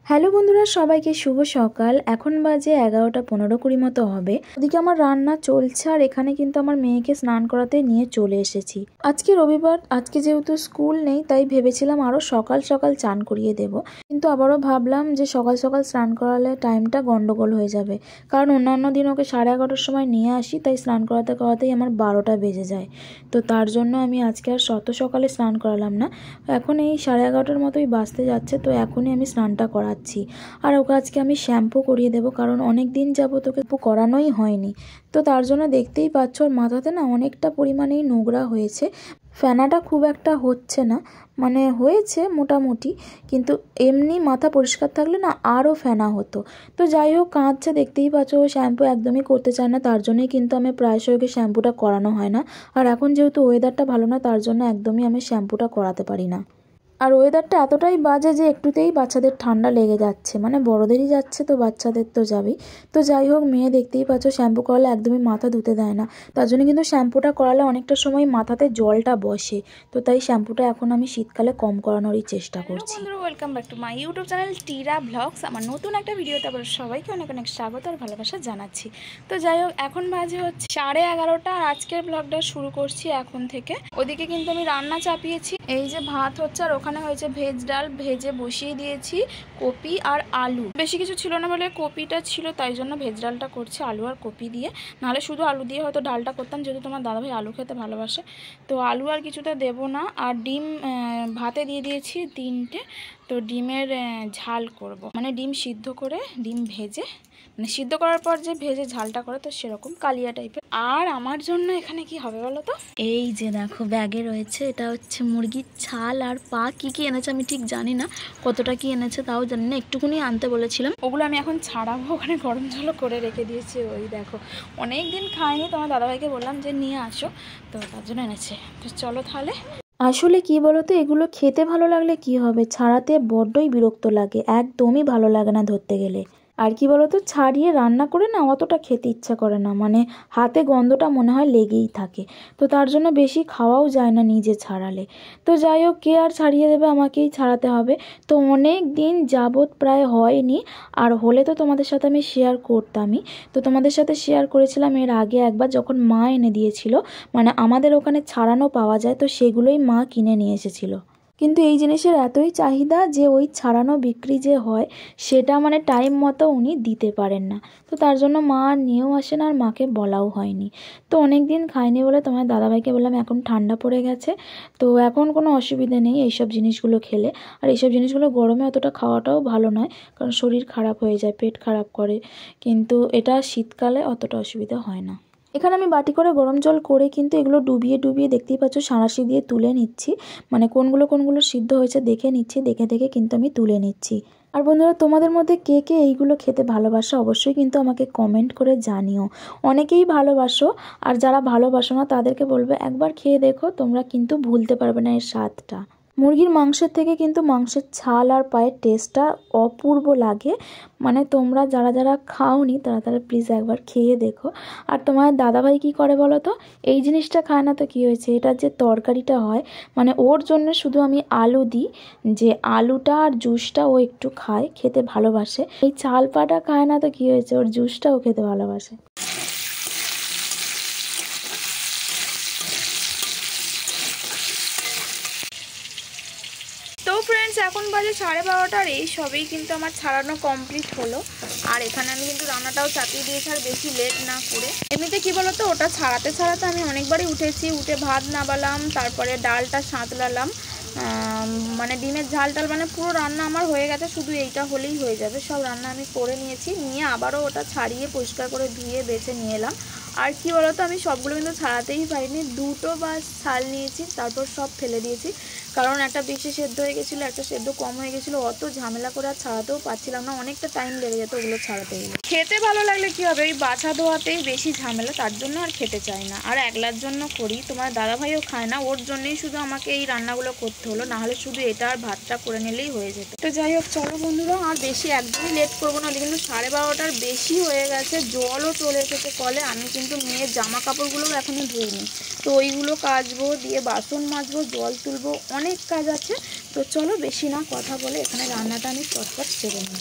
Hello বন্ধুরা, সবাইকে শুভ সকাল। এখন বাজে 11:15-20 মতো হবে। ওদিকে আমার রান্না চলছে আর এখানে কিন্তু আমার মেয়েকে স্নান করাতে নিয়ে চলে এসেছি। আজকে রবিবার, আজকে যেহেতু স্কুল নেই তাই ভেবেছিলাম আরও সকাল সকাল চান করিয়ে দেব, কিন্তু আবারও ভাবলাম যে সকাল সকাল স্নান করালে টাইমটা গন্ডগোল হয়ে যাবে, কারণ অন্যান্য দিন ওকে 11:30টার সময় নিয়ে আসি, তাই স্নান করাতে করাতেই আমার 12টা বেজে যায়। তো তার জন্য আমি আজকে আর শত সকালে স্নান করালাম না। এখন এই 11:30টার মতোই বাজতে যাচ্ছে, তো এখনই আমি স্নানটা করাচ্ছি। আর ওকে আজকে আমি শ্যাম্পু করিয়ে দেবো, কারণ অনেক দিন যাবত ওকে করানোই হয়নি। তো তার জন্য দেখতেই পাচ্ছ ওর মাথাতে না অনেকটা পরিমাণেই নোংরা হয়েছে। ফেনাটা খুব একটা হচ্ছে না, মানে হয়েছে মোটামুটি, কিন্তু এমনি মাথা পরিষ্কার থাকলে না আরও ফেনা হতো। তো যাই হোক, কাঁদছে দেখতেই পাচ্ছ, ও শ্যাম্পু একদমই করতে চায় না, তার জন্যই কিন্তু আমি প্রায়শই ওকে শ্যাম্পুটা করানো হয় না। আর এখন যেহেতু ওয়েদারটা ভালো না, তার জন্য একদমই আমি শ্যাম্পুটা করাতে পারি না। আর ওয়েদারটা এতটাই বাজে যে একটুতেই বাচ্চাদের ঠান্ডা লেগে যাচ্ছে, মানে বড়দেরই যাচ্ছে তো বাচ্চাদের তো যাবেই। তো যাই হোক, মেয়ে দেখতেই পাচ্ছ শ্যাম্পু করালে একদমই মাথা ধুতে দেয় না, তার জন্য কিন্তু শ্যাম্পুটা করালে অনেকটা সময় মাথাতে জলটা বসে। তো তাই শ্যাম্পুটা এখন আমি শীতকালে কম করানোরই চেষ্টা করছি। Welcome back to my YouTube channel টিরা ব্লগস। আমার নতুন একটা ভিডিওতে আবার সবাইকে অনেক অনেক স্বাগত আর ভালোবাসা জানাচ্ছি। তো যাই হোক, এখন বাজে হচ্ছে 11:30 আর আজকের ব্লগটা শুরু করছি এখন থেকে। ওদিকে কিন্তু আমি রান্না চাপিয়েছি, এই যে ভাত হচ্ছে আর ওখানে হয়েছে ভেজ ডাল, ভেজে বসিয়ে দিয়েছি কপি আর আলু। বেশি কিছু ছিল না বলে কপিটা ছিল, তাই জন্য ভেজ ডালটা করছি আলু আর কপি দিয়ে, নাহলে শুধু আলু দিয়ে হয়তো ডালটা করতাম, যেহেতু তোমার দাদাভাই আলু খেতে ভালোবাসে। তো আলু আর কিছুটা দেবো না। আর ডিম ভাতে দিয়ে দিয়েছি 3টে। তো ডিমের ঝাল করব, মানে ডিম সিদ্ধ করে, ডিম ভেজে, মানে সিদ্ধ করার পর যে ভেজে ঝালটা করে, তো সেরকম কালিয়া টাইপের। আর আমার জন্য এখানে কি হবে বলো তো, এই যে দেখো ব্যাগে রয়েছে, এটা হচ্ছে মুরগির ছাল আর পা। কি কি এনেছে আমি ঠিক জানি না, কতটা কি এনেছে তাও জানি না, একটুকুনি আনতে বলেছিলাম। ওগুলো আমি এখন ছাড়াবো, ওখানে গরম জলও করে রেখে দিয়েছি। ওই দেখো, অনেক দিন খাইনি, তোমার দাদাভাইকে বললাম যে নিয়ে আসো, তো তার জন্য এনেছে। তো চলো তাহলে। আসলে কি বলতো, এগুলো খেতে ভালো লাগলে কি হবে, ছাড়াতে বড্ডই বিরক্ত লাগে, একদমই ভালো লাগে না ধরতে গেলে। আর কি বলতো, ছাড়িয়ে রান্না করে না অতটা খেতে ইচ্ছা করে না, মানে হাতে গন্ধটা মনে হয় লেগেই থাকে। তো তার জন্য বেশি খাওয়াও যায় না নিজে ছাড়ালে। তো যাই হোক, কে আর ছাড়িয়ে দেবে, আমাকেই ছাড়াতে হবে। তো অনেক দিন যাবত প্রায় হয়নি, আর হলে তো তোমাদের সাথে আমি শেয়ার করতামই। তো তোমাদের সাথে শেয়ার করেছিলাম এর আগে একবার, যখন মা এনে দিয়েছিল, মানে আমাদের ওখানে ছাড়ানো পাওয়া যায়, তো সেগুলোই মা কিনে নিয়ে এসেছিল। কিন্তু এই জিনিসের এতই চাহিদা যে ওই ছাড়ানো বিক্রি যে হয় সেটা মানে টাইম মতো উনি দিতে পারেন না। তো তার জন্য মা আর নিয়েও আসেন, আর মাকে বলাও হয়নি। তো অনেক দিন খাইনি বলে তোমার দাদাভাইকে বললাম এখন ঠান্ডা পড়ে গেছে, তো এখন কোনো অসুবিধা নেই এইসব জিনিসগুলো খেলে। আর এইসব জিনিসগুলো গরমে অতটা খাওয়াটাও ভালো নয়, কারণ শরীর খারাপ হয়ে যায়, পেট খারাপ করে। কিন্তু এটা শীতকালে অতটা অসুবিধা হয় না। এখানে আমি বাটি করে গরম জল করে কিন্তু এগুলো ডুবিয়ে ডুবিয়ে দেখতেই পাচ্ছ সাঁড়াশি দিয়ে তুলে নিচ্ছি, মানে কোনগুলো সিদ্ধ হয়েছে দেখে নিচ্ছি, দেখে দেখে কিন্তু আমি তুলে নিচ্ছি। আর বন্ধুরা, তোমাদের মধ্যে কে কে এইগুলো খেতে ভালোবাসো অবশ্যই কিন্তু আমাকে কমেন্ট করে জানিও। অনেকেই ভালোবাসো, আর যারা ভালোবাসো না তাদেরকে বলবে একবার খেয়ে দেখো, তোমরা কিন্তু ভুলতে পারবে না এর স্বাদটা। মুরগির মাংসের থেকে কিন্তু মাংসের ছাল আর পায়ের টেস্টটা অপূর্ব লাগে, মানে তোমরা যারা যারা খাওনি তারা তারা প্লিজ একবার খেয়ে দেখো। আর তোমার দাদাভাই কি করে বলো তো, এই জিনিসটা খায় না তো কি হয়েছে, এটার যে তরকারিটা হয়, মানে ওর জন্য শুধু আমি আলু দিই, যে আলুটা আর জুসটা ও একটু খায়, খেতে ভালোবাসে। এই চাল পাটা খায় না তো কি হয়েছে, ওর জুসটাও খেতে ভালোবাসে। তো ফ্রেন্ডস, এখন বাজে 12:30 আর এই সবেই কিন্তু আমার ছাড়ানো কমপ্লিট হলো। আর এখানে আমি কিন্তু রান্নাটাও চাপিয়ে দিয়েছি, আর বেশি লেট না করে। এমনিতে কি বলতো, ওটা ছাড়াতে ছাড়াতে আমি অনেকবারই উঠেছি, উঠে ভাত নাবালাম, তারপরে ডালটা সাঁতলালাম, মানে ডিমের ঝাল টাল, মানে পুরো রান্না আমার হয়ে গেছে, শুধু এইটা হলেই হয়ে যাবে। সব রান্না আমি করে নিয়েছি, নিয়ে আবারও ওটা ছাড়িয়ে পরিষ্কার করে ধুয়ে বেছে নিয়ে এলাম। আর কি বলতো, আমি সবগুলো কিন্তু ছাড়াতেই পারিনি, 2টো বা ছাল নিয়েছি, তারপর সব ফেলে দিয়েছি, কারণ একটা বেশি সেদ্ধ হয়ে গেছিলো, একটা সেদ্ধ কম হয়ে গেছিলো, অত ঝামেলা করে আর ছাড়াতেও পারছিলাম না, অনেকটা টাইম লেগে যেত ওগুলো ছাড়াতে গেলে। খেতে ভালো লাগলে কি হবে, ওই বাছা ধোয়াতেই বেশি ঝামেলা, তার জন্য আর খেতে চাই না। আর একলার জন্য করি, তোমার দাদাভাইও খায় না, ওর জন্যই শুধু আমাকে এই রান্নাগুলো করতে হলো, নাহলে শুধু এটা আর ভাতটা করে নিলেই হয়ে যেত। তো যাই হোক, চলো বন্ধুরা, আর বেশি একদমই লেট করবো না, কিন্তু 12:30টার বেশি হয়ে গেছে, জলও চলে এসেছে কলে। আমি কিন্তু কিন্তু মেয়ের জামা কাপড়গুলোও এখনও ধুইনি, তো ওইগুলো কাচবো, দিয়ে বাসন মাজবো, জল তুলবো, অনেক কাজ আছে। তো চলো বেশি না কথা বলে এখানে রান্নাটা আমি চটপট সেরে নিই।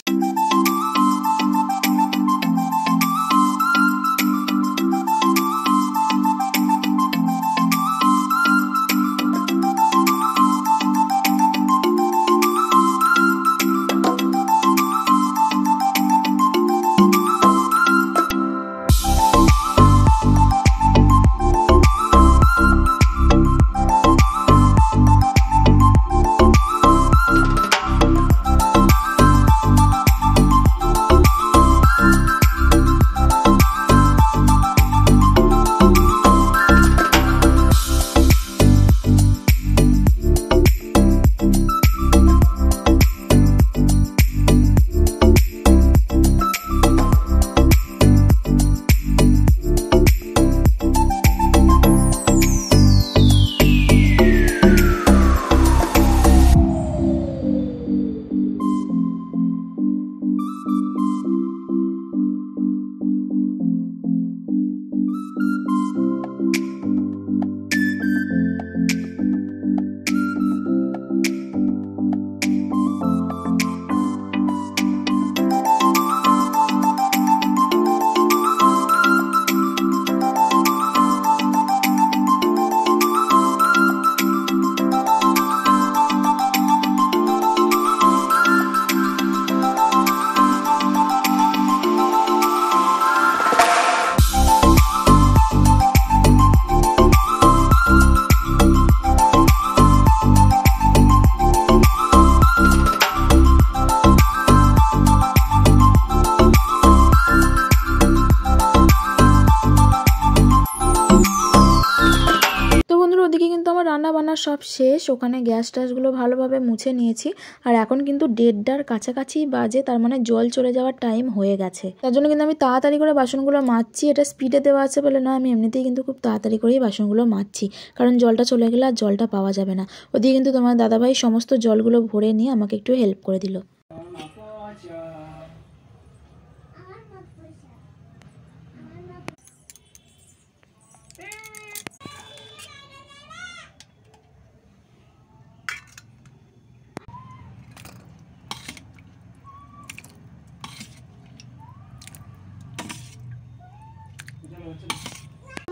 ওদিকে কিন্তু আমার রান্না বান্না সব শেষ, ওখানে গ্যাস ট্যাসগুলো ভালোভাবে মুছে নিয়েছি। আর এখন কিন্তু 1:30টার কাছাকাছি বাজে, তার মানে জল চলে যাওয়ার টাইম হয়ে গেছে। তার জন্য কিন্তু আমি তাড়াতাড়ি করে বাসনগুলো মাজছি। এটা স্পিডে দেওয়া আছে বলে না, আমি এমনিতেই কিন্তু খুব তাড়াতাড়ি করেই বাসনগুলো মাজছি, কারণ জলটা চলে গেলে আর জলটা পাওয়া যাবে না। ওদিকে কিন্তু তোমার দাদাভাই সমস্ত জলগুলো ভরে নিয়ে আমাকে একটু হেল্প করে দিল।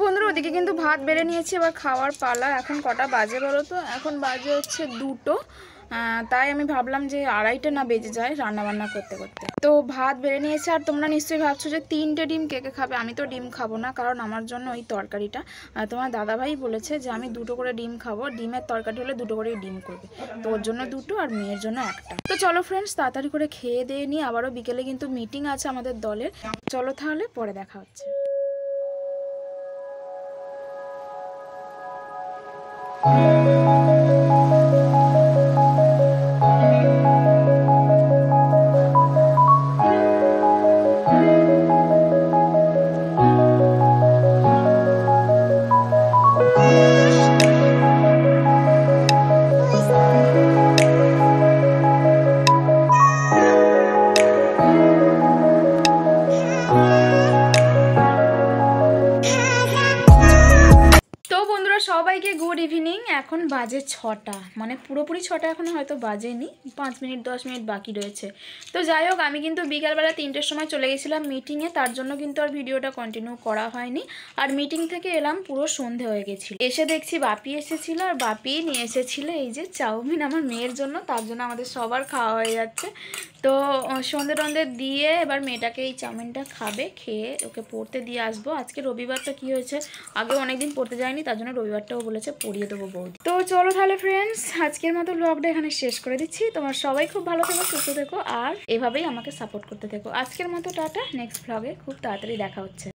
বন্ধুরা ওদিকে কিন্তু ভাত বেড়ে নিয়েছি, এবার খাওয়ার পালা। এখন কটা বাজে বলো তো? এখন বাজে হচ্ছে 2টো, তাই আমি ভাবলাম যে 2:30 না বেজে যায় রান্না বান্না করতে করতে। তো ভাত বেড়ে নিয়েছে। আর তোমরা নিশ্চয়ই ভাবছো যে 3টে ডিম কে কে খাবে। আমি তো ডিম খাবো না, কারণ আমার জন্য ওই তরকারিটা তোমার দাদাভাই বলেছে যে আমি 2টো করে ডিম খাবো, ডিমের তরকারি হলে 2টো করেই ডিম করবে। তো ওর জন্য 2টো আর মেয়ের জন্য 1টা। তো চলো ফ্রেন্ডস, তাড়াতাড়ি করে খেয়ে দিয়ে নিই, আবারও বিকেলে কিন্তু মিটিং আছে আমাদের দলের। চলো তাহলে পরে দেখা হচ্ছে। সবাইকে গুড ইভিনিং। এখন বাজে 6টা, মানে পুরোপুরি 6টা এখনো হয়তো বাজেনি, 5 মিনিট 10 মিনিট বাকি রয়েছে। তো যাই হোক, আমি কিন্তু বিকালবেলা 3টের সময় চলে গেছিলাম মিটিংয়ে, তার জন্য কিন্তু আর ভিডিওটা কন্টিনিউ করা হয়নি। আর মিটিং থেকে এলাম পুরো সন্ধে হয়ে গেছিল। এসে দেখছি বাপি এসেছিল, আর বাপি নিয়ে এসেছিল এই যে চাউমিন আমার মেয়ের জন্য, তার জন্য আমাদের সবার খাওয়া হয়ে যাচ্ছে। তো সন্ধে টন্ধে দিয়ে এবার মেয়েটাকে এই চাউমিনটা খাবে, খেয়ে ওকে পড়তে দিয়ে আসবো। আজকে রবিবারটা কি হয়েছে, আগে অনেকদিন পড়তে যায়নি, তার জন্য রবিবারটাও বলেছে পড়িয়ে দেবো বৌদি। তো চলো তাহলে ফ্রেন্ডস, আজকের মতো ব্লগটা এখানে শেষ করে দিচ্ছি। তোমার সবাই খুব ভালো থেকো, সুস্থ থেকো, আর এভাবেই আমাকে সাপোর্ট করতে থেকো। আজকের মতো টাটা, নেক্সট ব্লগে খুব তাড়াতাড়ি দেখা হচ্ছে।